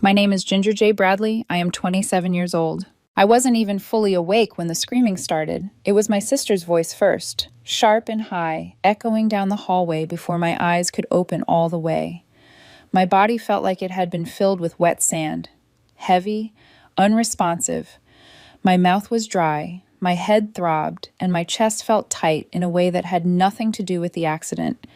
My name is Ginger J. Bradley. I am 27 years old. I wasn't even fully awake when the screaming started. It was my sister's voice first, sharp and high, echoing down the hallway before my eyes could open all the way. My body felt like it had been filled with wet sand. Heavy, unresponsive. My mouth was dry, my head throbbed, and my chest felt tight in a way that had nothing to do with the accident.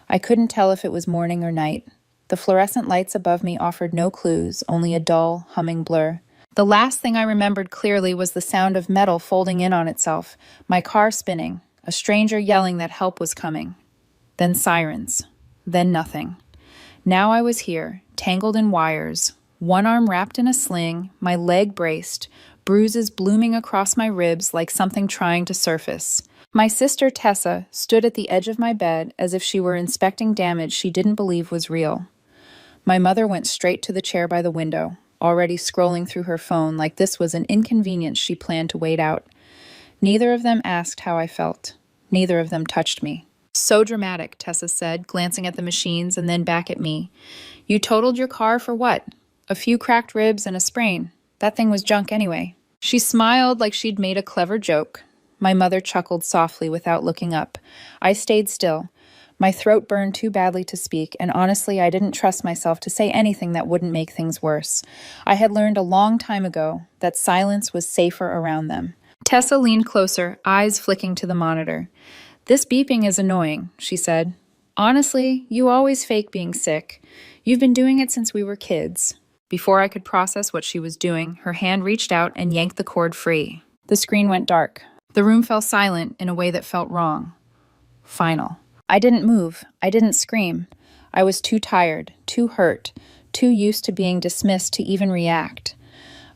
I couldn't tell if it was morning or night. The fluorescent lights above me offered no clues, only a dull, humming blur. The last thing I remembered clearly was the sound of metal folding in on itself, my car spinning, a stranger yelling that help was coming. Then sirens. Then nothing. Now I was here, tangled in wires, one arm wrapped in a sling, my leg braced, bruises blooming across my ribs like something trying to surface. My sister Tessa stood at the edge of my bed as if she were inspecting damage she didn't believe was real. My mother went straight to the chair by the window, already scrolling through her phone like this was an inconvenience she planned to wait out. Neither of them asked how I felt. Neither of them touched me. "So dramatic," Tessa said, glancing at the machines and then back at me. "You totaled your car for what? A few cracked ribs and a sprain. That thing was junk anyway." She smiled like she'd made a clever joke. My mother chuckled softly without looking up. I stayed still. My throat burned too badly to speak, and honestly, I didn't trust myself to say anything that wouldn't make things worse. I had learned a long time ago that silence was safer around them. Tessa leaned closer, eyes flicking to the monitor. "This beeping is annoying," she said. "Honestly, you always fake being sick. You've been doing it since we were kids." Before I could process what she was doing, her hand reached out and yanked the cord free. The screen went dark. The room fell silent in a way that felt wrong. Final. I didn't move. I didn't scream. I was too tired, too hurt, too used to being dismissed to even react.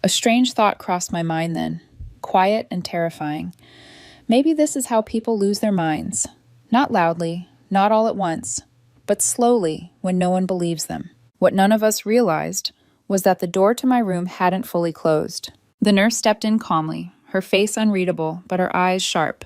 A strange thought crossed my mind then, quiet and terrifying. Maybe this is how people lose their minds. Not loudly, not all at once, but slowly when no one believes them. What none of us realized was that the door to my room hadn't fully closed. The nurse stepped in calmly, her face unreadable, but her eyes sharp.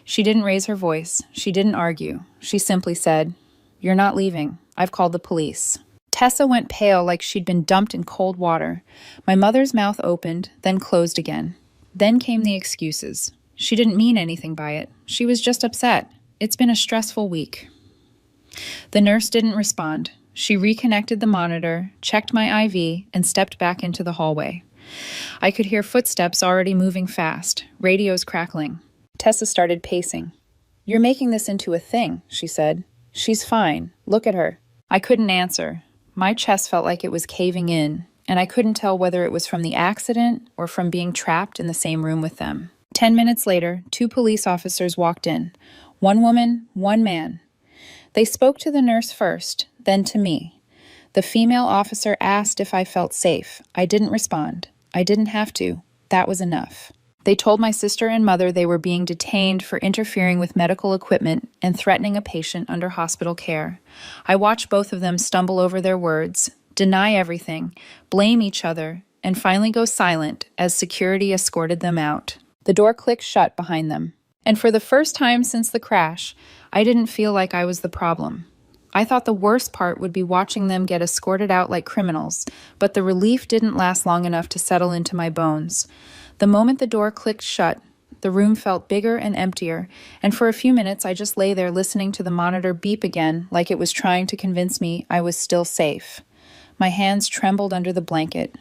She didn't raise her voice. She didn't argue. She simply said, "You're not leaving. I've called the police." Tessa went pale like she'd been dumped in cold water. My mother's mouth opened, then closed again. Then came the excuses. She didn't mean anything by it. She was just upset. It's been a stressful week. The nurse didn't respond. She reconnected the monitor, checked my IV, and stepped back into the hallway. I could hear footsteps already moving fast, radios crackling. Tessa started pacing. "You're making this into a thing," she said. "She's fine. Look at her." I couldn't answer. My chest felt like it was caving in, and I couldn't tell whether it was from the accident or from being trapped in the same room with them. 10 minutes later, 2 police officers walked in. 1 woman, 1 man. They spoke to the nurse first, then to me. The female officer asked if I felt safe. I didn't respond. I didn't have to. That was enough. They told my sister and mother they were being detained for interfering with medical equipment and threatening a patient under hospital care. I watched both of them stumble over their words, deny everything, blame each other, and finally go silent as security escorted them out. The door clicked shut behind them. And for the first time since the crash, I didn't feel like I was the problem. I thought the worst part would be watching them get escorted out like criminals, but the relief didn't last long enough to settle into my bones. The moment the door clicked shut, the room felt bigger and emptier, and for a few minutes I just lay there listening to the monitor beep again like it was trying to convince me I was still safe. My hands trembled under the blanket.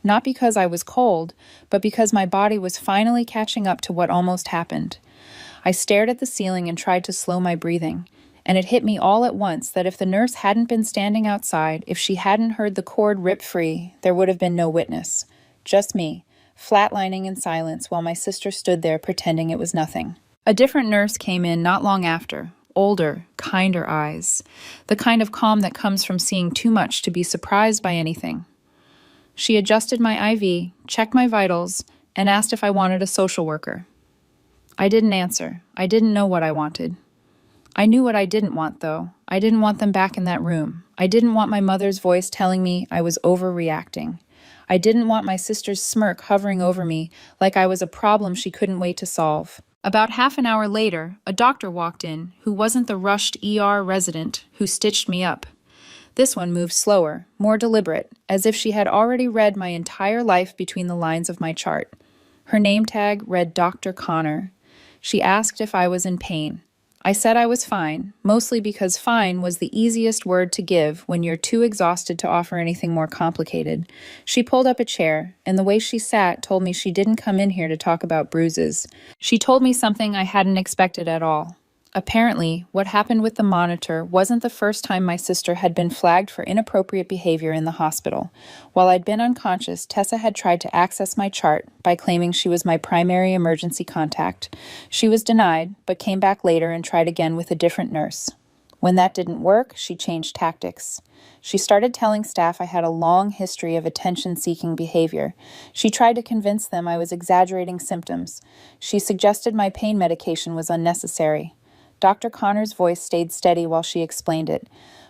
Not because I was cold, but because my body was finally catching up to what almost happened. I stared at the ceiling and tried to slow my breathing, and it hit me all at once that if the nurse hadn't been standing outside, if she hadn't heard the cord rip free, there would have been no witness. Just me, flatlining in silence while my sister stood there pretending it was nothing. A different nurse came in not long after, older, kinder eyes, the kind of calm that comes from seeing too much to be surprised by anything. She adjusted my IV, checked my vitals, and asked if I wanted a social worker. I didn't answer. I didn't know what I wanted. I knew what I didn't want, though. I didn't want them back in that room. I didn't want my mother's voice telling me I was overreacting. I didn't want my sister's smirk hovering over me like I was a problem she couldn't wait to solve. About half an hour later, a doctor walked in who wasn't the rushed ER resident who stitched me up. This one moved slower, more deliberate, as if she had already read my entire life between the lines of my chart. Her name tag read Dr. Connor. She asked if I was in pain. I said I was fine, mostly because fine was the easiest word to give when you're too exhausted to offer anything more complicated. She pulled up a chair, and the way she sat told me she didn't come in here to talk about bruises. She told me something I hadn't expected at all. Apparently, what happened with the monitor wasn't the first time my sister had been flagged for inappropriate behavior in the hospital. While I'd been unconscious, Tessa had tried to access my chart by claiming she was my primary emergency contact. She was denied, but came back later and tried again with a different nurse. When that didn't work, she changed tactics. She started telling staff I had a long history of attention-seeking behavior. She tried to convince them I was exaggerating symptoms. She suggested my pain medication was unnecessary. Dr. Connor's voice stayed steady while she explained it,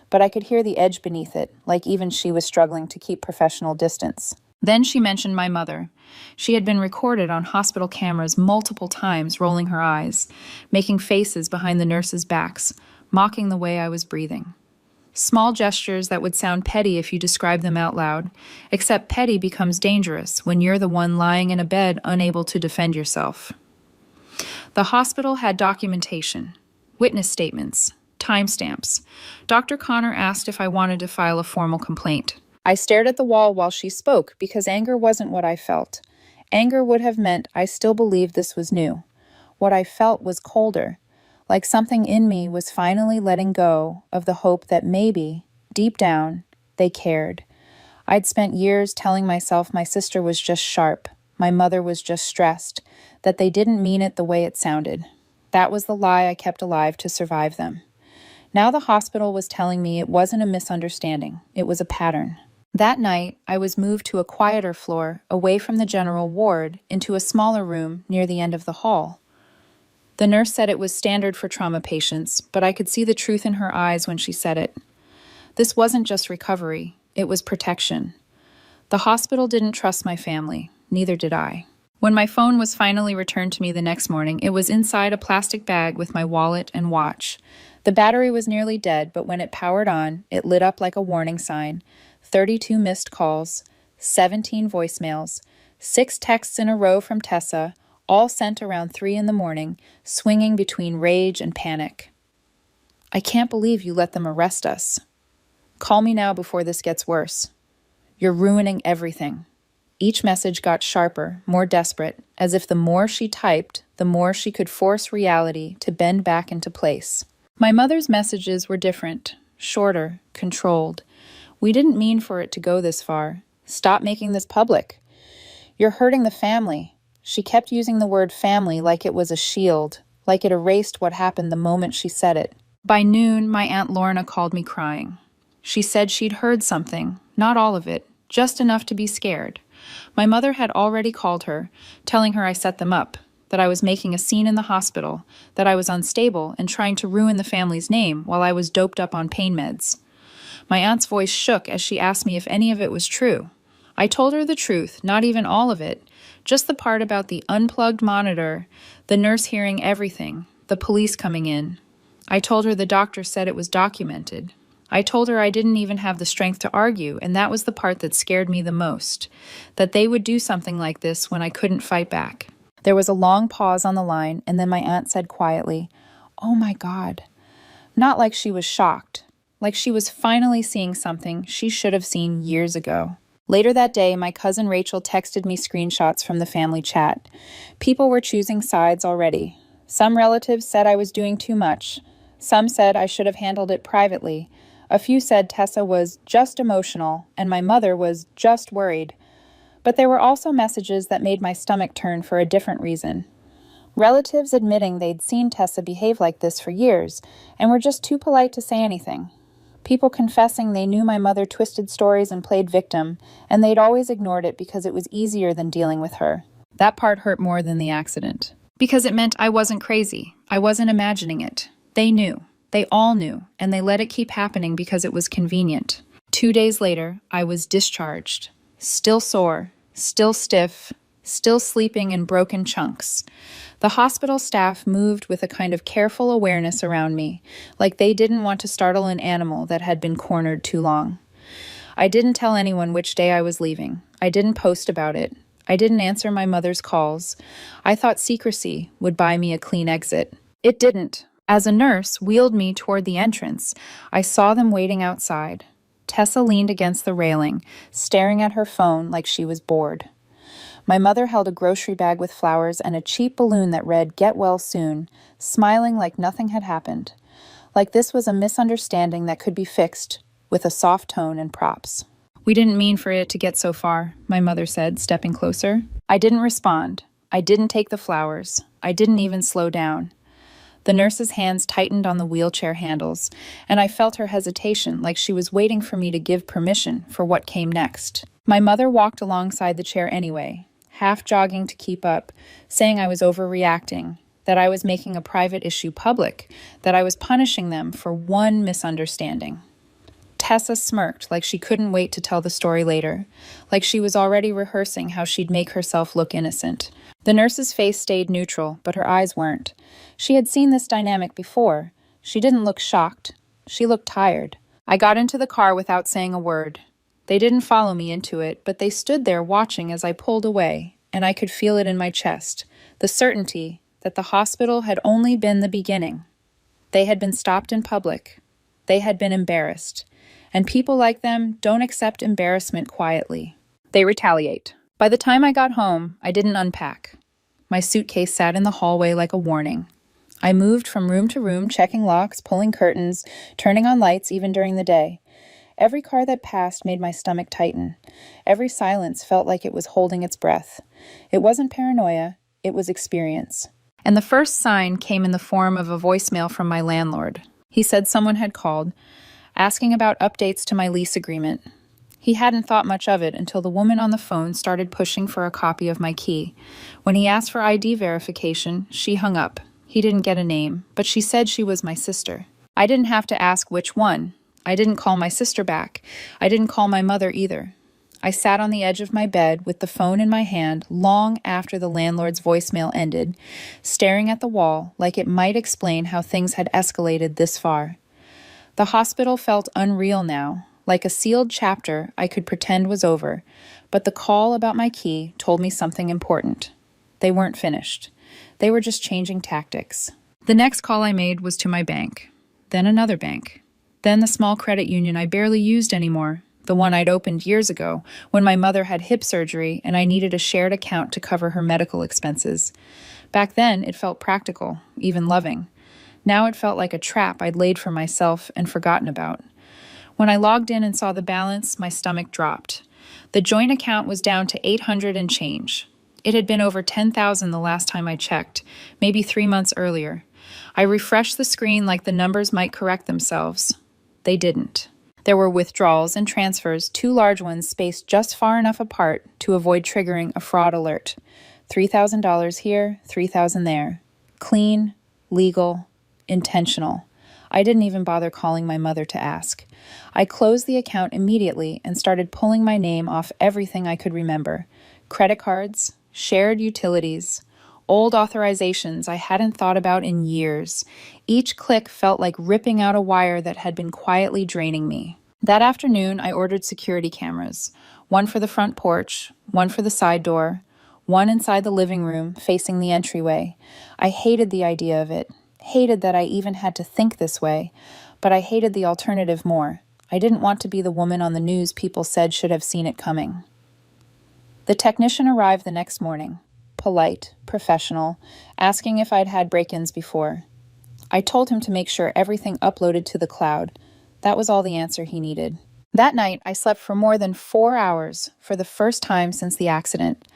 but I could hear the edge beneath it, like even she was struggling to keep professional distance. Then she mentioned my mother. She had been recorded on hospital cameras multiple times, rolling her eyes, making faces behind the nurses' backs, mocking the way I was breathing. Small gestures that would sound petty if you describe them out loud, except petty becomes dangerous when you're the one lying in a bed unable to defend yourself. The hospital had documentation. Witness statements, timestamps. Dr. Connor asked if I wanted to file a formal complaint. I stared at the wall while she spoke because anger wasn't what I felt. Anger would have meant I still believed this was new. What I felt was colder, like something in me was finally letting go of the hope that maybe, deep down, they cared. I'd spent years telling myself my sister was just sharp, my mother was just stressed, that they didn't mean it the way it sounded. That was the lie I kept alive to survive them. Now the hospital was telling me it wasn't a misunderstanding, it was a pattern. That night, I was moved to a quieter floor, away from the general ward, into a smaller room near the end of the hall. The nurse said it was standard for trauma patients, but I could see the truth in her eyes when she said it. This wasn't just recovery, it was protection. The hospital didn't trust my family, neither did I. When my phone was finally returned to me the next morning, it was inside a plastic bag with my wallet and watch. The battery was nearly dead, but when it powered on, it lit up like a warning sign. 32 missed calls, 17 voicemails, 6 texts in a row from Tessa, all sent around 3 a.m, swinging between rage and panic. I can't believe you let them arrest us. Call me now before this gets worse. You're ruining everything. Each message got sharper, more desperate, as if the more she typed, the more she could force reality to bend back into place. My mother's messages were different, shorter, controlled. We didn't mean for it to go this far. Stop making this public. You're hurting the family. She kept using the word family like it was a shield, like it erased what happened the moment she said it. By noon, my Aunt Lorna called me crying. She said she'd heard something, not all of it, just enough to be scared. My mother had already called her, telling her I set them up, that I was making a scene in the hospital, that I was unstable and trying to ruin the family's name while I was doped up on pain meds. My aunt's voice shook as she asked me if any of it was true. I told her the truth, not even all of it, just the part about the unplugged monitor, the nurse hearing everything, the police coming in. I told her the doctor said it was documented. I told her I didn't even have the strength to argue, and that was the part that scared me the most, that they would do something like this when I couldn't fight back. There was a long pause on the line, and then my aunt said quietly, "Oh my God." Not like she was shocked, like she was finally seeing something she should have seen years ago. Later that day, my cousin Rachel texted me screenshots from the family chat. People were choosing sides already. Some relatives said I was doing too much. Some said I should have handled it privately. A few said Tessa was just emotional, and my mother was just worried. But there were also messages that made my stomach turn for a different reason. Relatives admitting they'd seen Tessa behave like this for years, and were just too polite to say anything. People confessing they knew my mother twisted stories and played victim, and they'd always ignored it because it was easier than dealing with her. That part hurt more than the accident. Because it meant I wasn't crazy. I wasn't imagining it. They knew. They all knew, and they let it keep happening because it was convenient. 2 days later, I was discharged. Still sore, still stiff, still sleeping in broken chunks. The hospital staff moved with a kind of careful awareness around me, like they didn't want to startle an animal that had been cornered too long. I didn't tell anyone which day I was leaving. I didn't post about it. I didn't answer my mother's calls. I thought secrecy would buy me a clean exit. It didn't. As a nurse wheeled me toward the entrance, I saw them waiting outside. Tessa leaned against the railing, staring at her phone like she was bored. My mother held a grocery bag with flowers and a cheap balloon that read, "Get well soon," smiling like nothing had happened. Like this was a misunderstanding that could be fixed with a soft tone and props. "We didn't mean for it to get so far," my mother said, stepping closer. I didn't respond. I didn't take the flowers. I didn't even slow down. The nurse's hands tightened on the wheelchair handles, and I felt her hesitation, like she was waiting for me to give permission for what came next. My mother walked alongside the chair anyway, half jogging to keep up, saying I was overreacting, that I was making a private issue public, that I was punishing them for one misunderstanding. Tessa smirked like she couldn't wait to tell the story later, like she was already rehearsing how she'd make herself look innocent. The nurse's face stayed neutral, but her eyes weren't. She had seen this dynamic before. She didn't look shocked. She looked tired. I got into the car without saying a word. They didn't follow me into it, but they stood there watching as I pulled away, and I could feel it in my chest, the certainty that the hospital had only been the beginning. They had been stopped in public. They had been embarrassed. And people like them don't accept embarrassment quietly. They retaliate. By the time I got home, I didn't unpack. My suitcase sat in the hallway like a warning. I moved from room to room, checking locks, pulling curtains, turning on lights even during the day. Every car that passed made my stomach tighten. Every silence felt like it was holding its breath. It wasn't paranoia, it was experience. And the first sign came in the form of a voicemail from my landlord. He said someone had called, asking about updates to my lease agreement. He hadn't thought much of it until the woman on the phone started pushing for a copy of my key. When he asked for ID verification, she hung up. He didn't get a name, but she said she was my sister. I didn't have to ask which one. I didn't call my sister back. I didn't call my mother either. I sat on the edge of my bed with the phone in my hand long after the landlord's voicemail ended, staring at the wall like it might explain how things had escalated this far. The hospital felt unreal now, like a sealed chapter I could pretend was over, but the call about my key told me something important. They weren't finished. They were just changing tactics. The next call I made was to my bank, then another bank, then the small credit union I barely used anymore, the one I'd opened years ago when my mother had hip surgery and I needed a shared account to cover her medical expenses. Back then, it felt practical, even loving. Now it felt like a trap I'd laid for myself and forgotten about. When I logged in and saw the balance, my stomach dropped. The joint account was down to $800 and change. It had been over $10,000 the last time I checked, maybe 3 months earlier. I refreshed the screen like the numbers might correct themselves. They didn't. There were withdrawals and transfers, 2 large ones spaced just far enough apart to avoid triggering a fraud alert. $3,000 here, $3,000 there. Clean, legal, intentional. I didn't even bother calling my mother to ask. I closed the account immediately and started pulling my name off everything I could remember. Credit cards, shared utilities, old authorizations I hadn't thought about in years. Each click felt like ripping out a wire that had been quietly draining me. That afternoon, I ordered security cameras. One for the front porch, one for the side door, one inside the living room facing the entryway. I hated the idea of it. Hated that I even had to think this way, but I hated the alternative more. I didn't want to be the woman on the news people said should have seen it coming. The technician arrived the next morning, polite, professional, asking if I'd had break-ins before. I told him to make sure everything uploaded to the cloud. That was all the answer he needed. That night, I slept for more than 4 hours for the first time since the accident,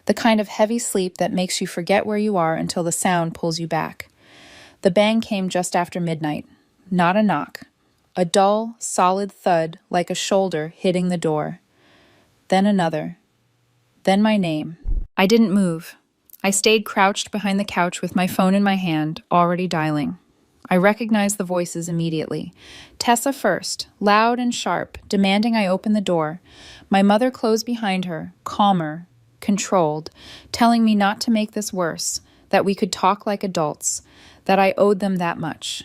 the kind of heavy sleep that makes you forget where you are until the sound pulls you back. The bang came just after midnight. Not a knock. A dull, solid thud like a shoulder hitting the door. Then another. Then my name. I didn't move. I stayed crouched behind the couch with my phone in my hand, already dialing. I recognized the voices immediately. Tessa first, loud and sharp, demanding I open the door. My mother closed behind her, calmer, controlled, telling me not to make this worse, that we could talk like adults, that I owed them that much.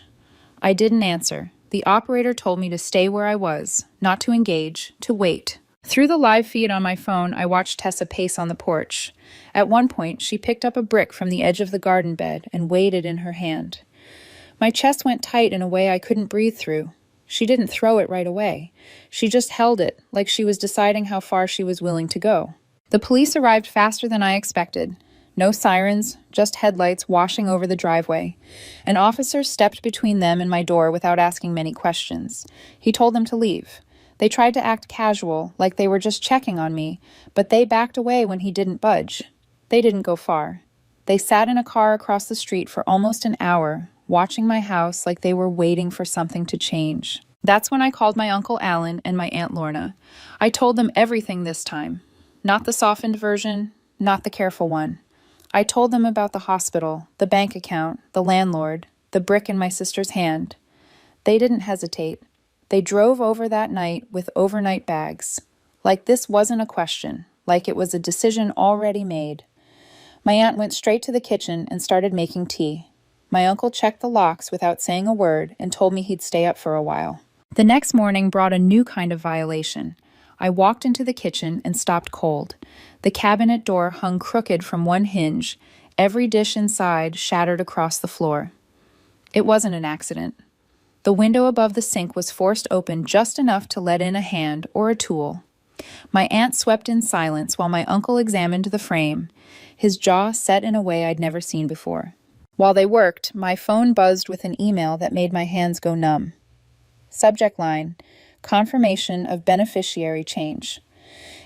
I didn't answer. The operator told me to stay where I was, not to engage, to wait. Through the live feed on my phone, I watched Tessa pace on the porch. At one point, she picked up a brick from the edge of the garden bed and weighed it in her hand. My chest went tight in a way I couldn't breathe through. She didn't throw it right away. She just held it, like she was deciding how far she was willing to go. The police arrived faster than I expected. No sirens, just headlights washing over the driveway. An officer stepped between them and my door without asking many questions. He told them to leave. They tried to act casual, like they were just checking on me, but they backed away when he didn't budge. They didn't go far. They sat in a car across the street for almost an hour, watching my house like they were waiting for something to change. That's when I called my Uncle Alan and my Aunt Lorna. I told them everything this time. Not the softened version, not the careful one. I told them about the hospital, the bank account, the landlord, the brick in my sister's hand. They didn't hesitate. They drove over that night with overnight bags. Like this wasn't a question, like it was a decision already made. My aunt went straight to the kitchen and started making tea. My uncle checked the locks without saying a word and told me he'd stay up for a while. The next morning brought a new kind of violation. I walked into the kitchen and stopped cold. The cabinet door hung crooked from one hinge, every dish inside shattered across the floor. It wasn't an accident. The window above the sink was forced open just enough to let in a hand or a tool. My aunt swept in silence while my uncle examined the frame, his jaw set in a way I'd never seen before. While they worked, my phone buzzed with an email that made my hands go numb. Subject line: confirmation of beneficiary change.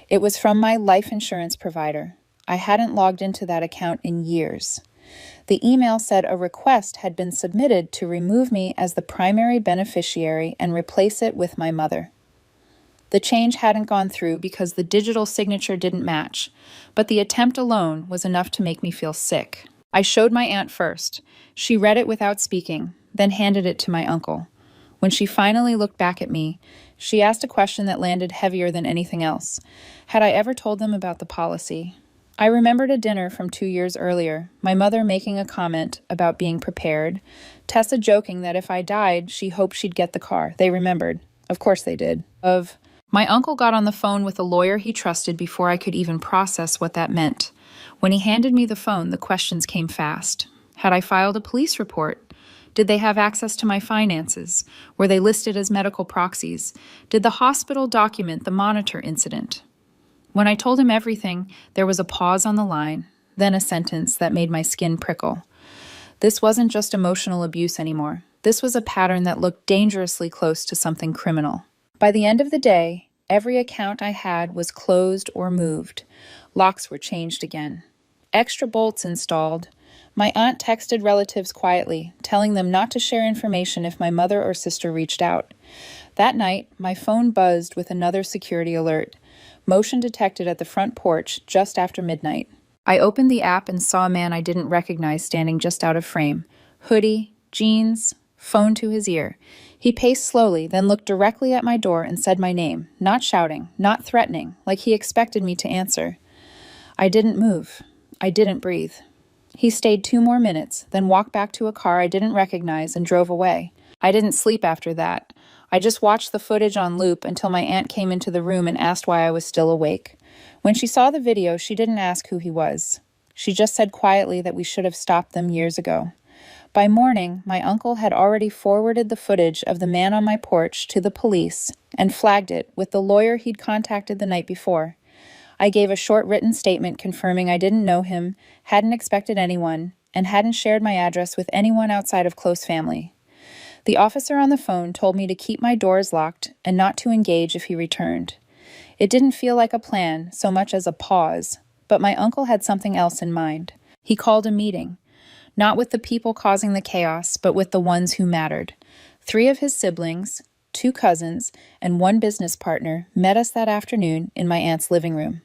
It was from my life insurance provider. I hadn't logged into that account in years. The email said a request had been submitted to remove me as the primary beneficiary and replace it with my mother. The change hadn't gone through because the digital signature didn't match, but the attempt alone was enough to make me feel sick. I showed my aunt first. She read it without speaking, then handed it to my uncle. When she finally looked back at me, she asked a question that landed heavier than anything else. Had I ever told them about the policy? I remembered a dinner from 2 years earlier, my mother making a comment about being prepared, Tessa joking that if I died, she hoped she'd get the car. They remembered. Of course they did. My uncle got on the phone with a lawyer he trusted before I could even process what that meant. When he handed me the phone, the questions came fast. Had I filed a police report? Did they have access to my finances? Were they listed as medical proxies? Did the hospital document the monitor incident? When I told him everything, there was a pause on the line, then a sentence that made my skin prickle. This wasn't just emotional abuse anymore. This was a pattern that looked dangerously close to something criminal. By the end of the day, every account I had was closed or moved. Locks were changed again. Extra bolts installed. My aunt texted relatives quietly, telling them not to share information if my mother or sister reached out. That night, my phone buzzed with another security alert. Motion detected at the front porch just after midnight. I opened the app and saw a man I didn't recognize standing just out of frame. Hoodie, jeans, phone to his ear. He paced slowly, then looked directly at my door and said my name, not shouting, not threatening, like he expected me to answer. I didn't move. I didn't breathe. He stayed 2 more minutes, then walked back to a car I didn't recognize and drove away. I didn't sleep after that. I just watched the footage on loop until my aunt came into the room and asked why I was still awake. When she saw the video, she didn't ask who he was. She just said quietly that we should have stopped them years ago. By morning, my uncle had already forwarded the footage of the man on my porch to the police and flagged it with the lawyer he'd contacted the night before. I gave a short written statement confirming I didn't know him, hadn't expected anyone, and hadn't shared my address with anyone outside of close family. The officer on the phone told me to keep my doors locked and not to engage if he returned. It didn't feel like a plan so much as a pause, but my uncle had something else in mind. He called a meeting, not with the people causing the chaos, but with the ones who mattered. 3 of his siblings, 2 cousins, and 1 business partner met us that afternoon in my aunt's living room.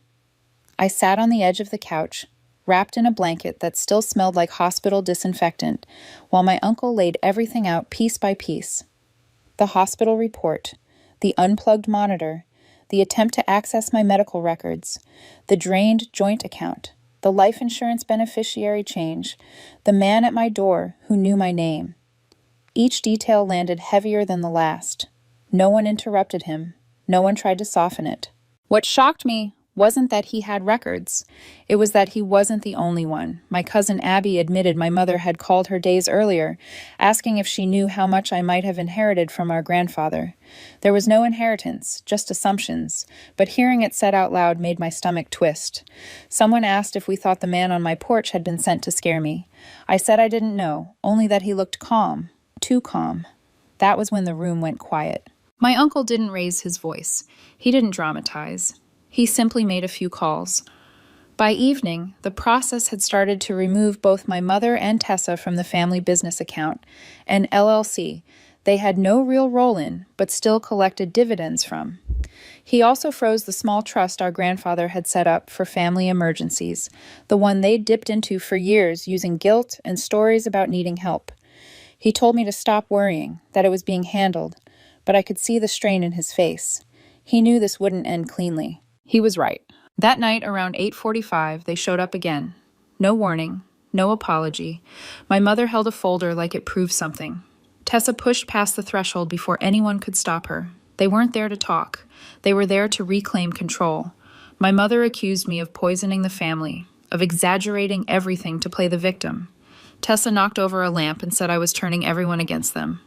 I sat on the edge of the couch, wrapped in a blanket that still smelled like hospital disinfectant, while my uncle laid everything out piece by piece. The hospital report, the unplugged monitor, the attempt to access my medical records, the drained joint account, the life insurance beneficiary change, the man at my door who knew my name. Each detail landed heavier than the last. No one interrupted him. No one tried to soften it. What shocked me wasn't that he had records. It was that he wasn't the only one. My cousin Abby admitted my mother had called her days earlier, asking if she knew how much I might have inherited from our grandfather. There was no inheritance, just assumptions, but hearing it said out loud made my stomach twist. Someone asked if we thought the man on my porch had been sent to scare me. I said I didn't know, only that he looked calm, too calm. That was when the room went quiet. My uncle didn't raise his voice. He didn't dramatize. He simply made a few calls. By evening, the process had started to remove both my mother and Tessa from the family business account, an LLC they had no real role in, but still collected dividends from. He also froze the small trust our grandfather had set up for family emergencies, the one they'd dipped into for years using guilt and stories about needing help. He told me to stop worrying, that it was being handled, but I could see the strain in his face. He knew this wouldn't end cleanly. He was right. That night, around 8:45, they showed up again. No warning, no apology. My mother held a folder like it proved something. Tessa pushed past the threshold before anyone could stop her. They weren't there to talk. They were there to reclaim control. My mother accused me of poisoning the family, of exaggerating everything to play the victim. Tessa knocked over a lamp and said I was turning everyone against them.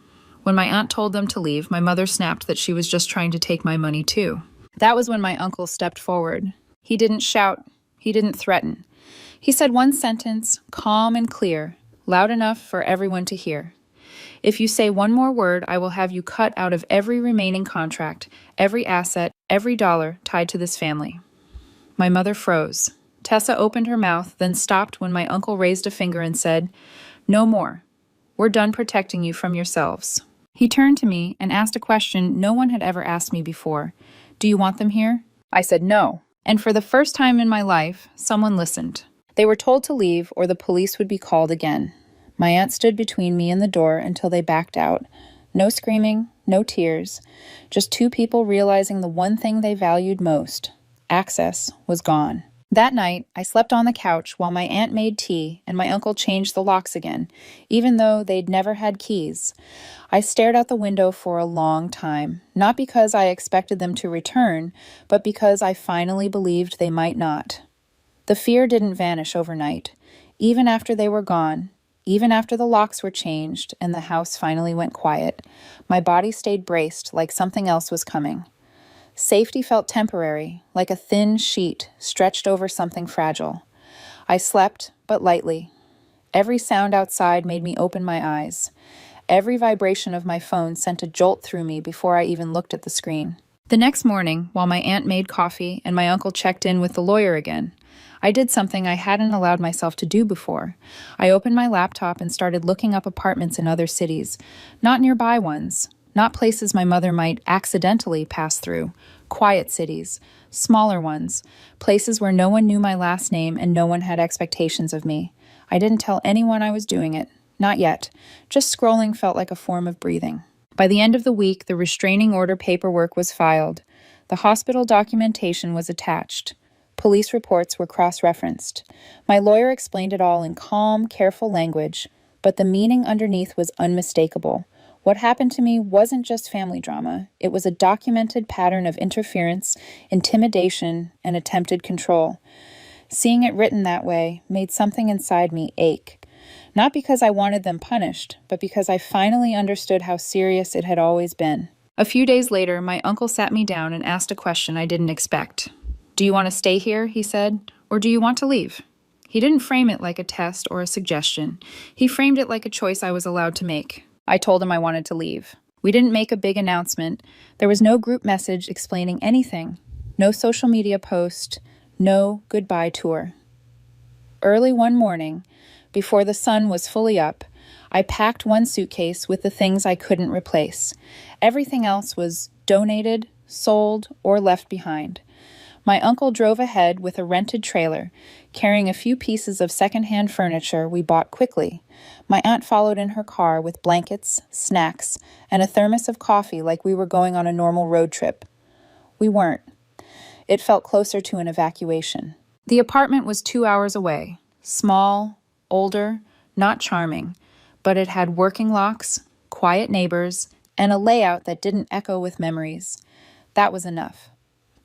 When my aunt told them to leave, my mother snapped that she was just trying to take my money too. That was when my uncle stepped forward. He didn't shout. He didn't threaten. He said one sentence, calm and clear, loud enough for everyone to hear. If you say one more word, I will have you cut out of every remaining contract, every asset, every dollar tied to this family. My mother froze. Tessa opened her mouth, then stopped when my uncle raised a finger and said, "No more. We're done protecting you from yourselves." He turned to me and asked a question no one had ever asked me before. "Do you want them here?" I said no. And for the first time in my life, someone listened. They were told to leave or the police would be called again. My aunt stood between me and the door until they backed out. No screaming, no tears, just two people realizing the one thing they valued most. Access was gone. That night, I slept on the couch while my aunt made tea and my uncle changed the locks again, even though they'd never had keys. I stared out the window for a long time, not because I expected them to return, but because I finally believed they might not. The fear didn't vanish overnight. Even after they were gone, even after the locks were changed and the house finally went quiet, my body stayed braced like something else was coming. Safety felt temporary, like a thin sheet stretched over something fragile. I slept, but lightly. Every sound outside made me open my eyes. Every vibration of my phone sent a jolt through me before I even looked at the screen. The next morning, while my aunt made coffee and my uncle checked in with the lawyer again, I did something I hadn't allowed myself to do before. I opened my laptop and started looking up apartments in other cities, not nearby ones, not places my mother might accidentally pass through, quiet cities, smaller ones, places where no one knew my last name and no one had expectations of me. I didn't tell anyone I was doing it, not yet. Just scrolling felt like a form of breathing. By the end of the week, the restraining order paperwork was filed. The hospital documentation was attached. Police reports were cross-referenced. My lawyer explained it all in calm, careful language, but the meaning underneath was unmistakable. What happened to me wasn't just family drama. It was a documented pattern of interference, intimidation, and attempted control. Seeing it written that way made something inside me ache. Not because I wanted them punished, but because I finally understood how serious it had always been. A few days later, my uncle sat me down and asked a question I didn't expect. "Do you want to stay here?" he said, "or do you want to leave?" He didn't frame it like a test or a suggestion. He framed it like a choice I was allowed to make. I told him I wanted to leave. We didn't make a big announcement. There was no group message explaining anything. No social media post. No goodbye tour. Early one morning, before the sun was fully up, I packed one suitcase with the things I couldn't replace. Everything else was donated, sold, or left behind. My uncle drove ahead with a rented trailer, carrying a few pieces of secondhand furniture we bought quickly. My aunt followed in her car with blankets, snacks, and a thermos of coffee like we were going on a normal road trip. We weren't. It felt closer to an evacuation. The apartment was 2 hours away. Small, older, not charming, but it had working locks, quiet neighbors, and a layout that didn't echo with memories. That was enough.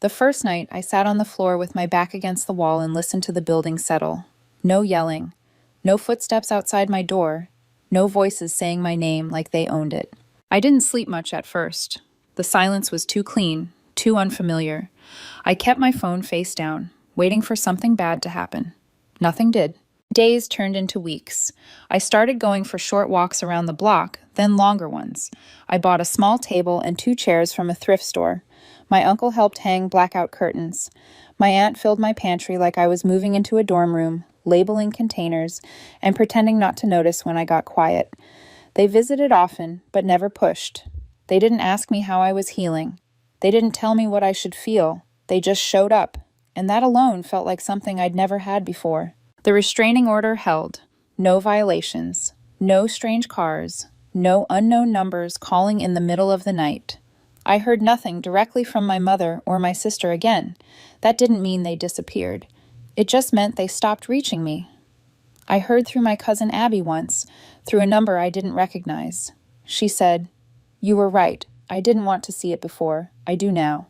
The first night, I sat on the floor with my back against the wall and listened to the building settle. No yelling. No footsteps outside my door. No voices saying my name like they owned it. I didn't sleep much at first. The silence was too clean, too unfamiliar. I kept my phone face down, waiting for something bad to happen. Nothing did. Days turned into weeks. I started going for short walks around the block, then longer ones. I bought a small table and 2 chairs from a thrift store. My uncle helped hang blackout curtains. My aunt filled my pantry like I was moving into a dorm room, labeling containers, and pretending not to notice when I got quiet. They visited often, but never pushed. They didn't ask me how I was healing. They didn't tell me what I should feel. They just showed up, and that alone felt like something I'd never had before. The restraining order held. No violations. No strange cars. No unknown numbers calling in the middle of the night. I heard nothing directly from my mother or my sister again. That didn't mean they disappeared. It just meant they stopped reaching me. I heard through my cousin Abby once, through a number I didn't recognize. She said, "You were right. I didn't want to see it before. I do now."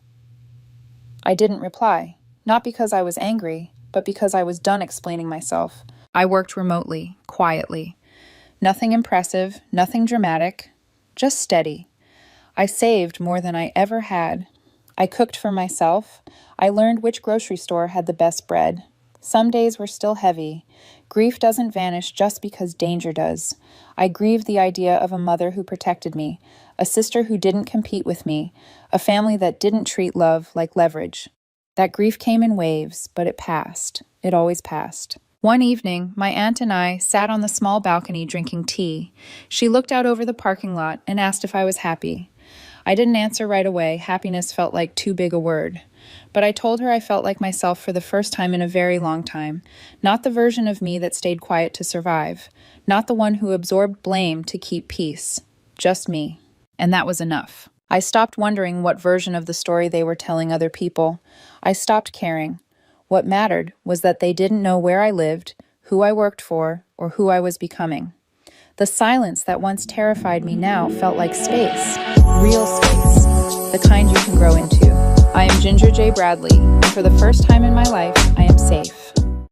I didn't reply, not because I was angry, but because I was done explaining myself. I worked remotely, quietly. Nothing impressive, nothing dramatic, just steady. I saved more than I ever had. I cooked for myself. I learned which grocery store had the best bread. Some days were still heavy. Grief doesn't vanish just because danger does. I grieved the idea of a mother who protected me, a sister who didn't compete with me, a family that didn't treat love like leverage. That grief came in waves, but it passed. It always passed. One evening, my aunt and I sat on the small balcony drinking tea. She looked out over the parking lot and asked if I was happy. I didn't answer right away. Happiness felt like too big a word. But I told her I felt like myself for the first time in a very long time. Not the version of me that stayed quiet to survive. Not the one who absorbed blame to keep peace. Just me. And that was enough. I stopped wondering what version of the story they were telling other people. I stopped caring. What mattered was that they didn't know where I lived, who I worked for, or who I was becoming. The silence that once terrified me now felt like space. Real space. The kind you can grow into. I am Ginger J. Bradley, and for the first time in my life, I am safe.